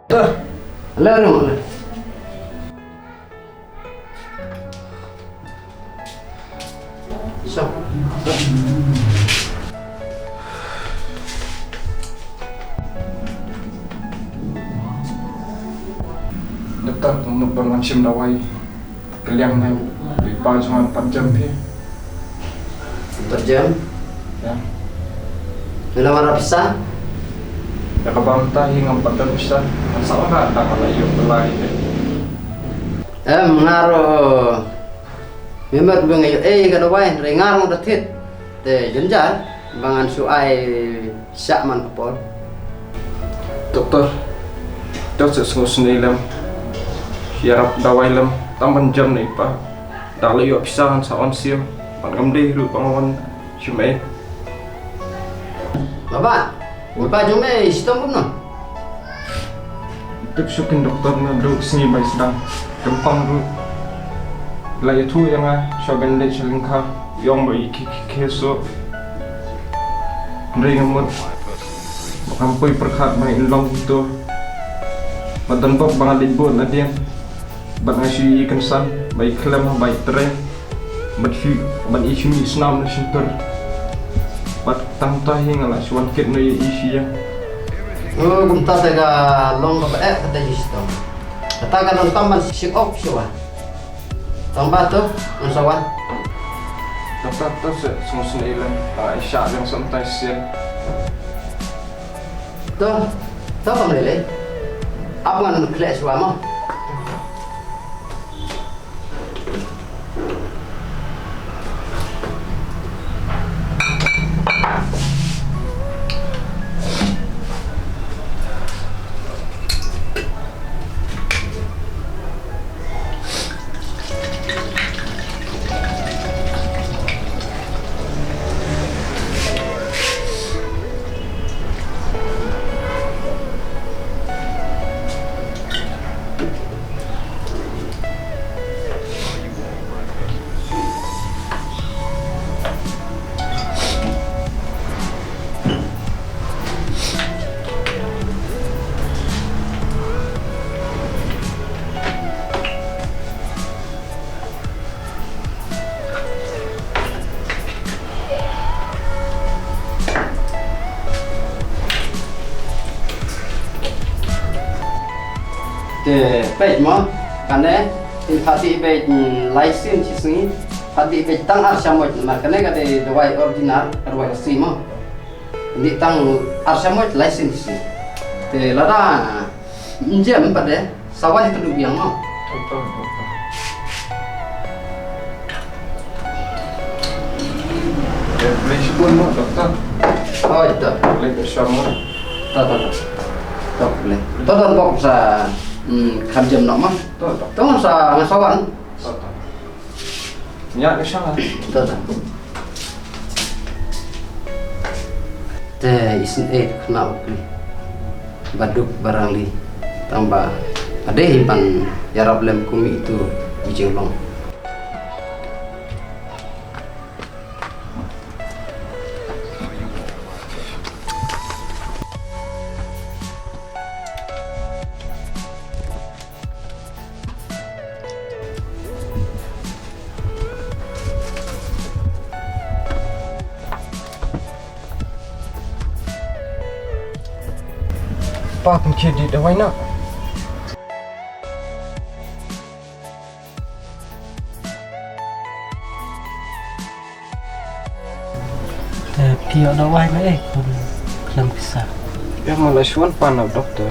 Dokter, Lalu, so, dokter untuk berlangsung dawai kalian naik di cuma 4 jam dia. 4 jam. Ya, Bila marah pisah, ya kebangta hingga 4 jam bisa. Masalah nggak ada kalau yuk berlari deh. mengaruh. Memang bengayu, kalau baik, rengar mau datit, jenjar, bangan suai siaman kepol. Dokter, dokter sungguh senilam. Siarap dawai lam, tamban jam nih pak. Dah yuk pisahan sawan siu. Pangam deh lu pangawan cuma. Bapak cuma sistem pun no. Tik syukin dokter na duduk sini baik sedang gempang dulu. Lai tu yang shogan le chelingka yang baik keso. Mereka mut kampui perkat main long itu. Matan pop bangal libur nanti yang bat ngasih ikan san baik kelam baik tren. Bat isu Islam ni shooter. Bat tangtah hingga lah suan kit no isi yang. Oh, kumta taga long bapak kata sistem. Kata kan tamban sik op siwa. Tambah tu, mensawan. Dokter tu semua senilam. Isyak yang sometimes siang. Tuh kamu lele. Apa kan kelas wama? Baik mo, karena hati baik license sini, hati baik tang arsyamot, makanya kata dawai original, dawai asli mo, ini tang arsyamot license sini. Te lada, jam pada sawan itu dubiang mo. Dokter. Ya, boleh pun mo dokter. Oh itu, Boleh bersama. tak boleh. Tahu kok bisa kerja nak mah. Tahu masa ngasawan. Ya, insyaAllah. Tahu. Isin kena beli. Baduk barang li tambah ada himpan ya problem kumi itu dijelong. Pak mungkin di dawai nak. Pihak dawai mai kun kelam kisah. Ya malah suan panau dokter.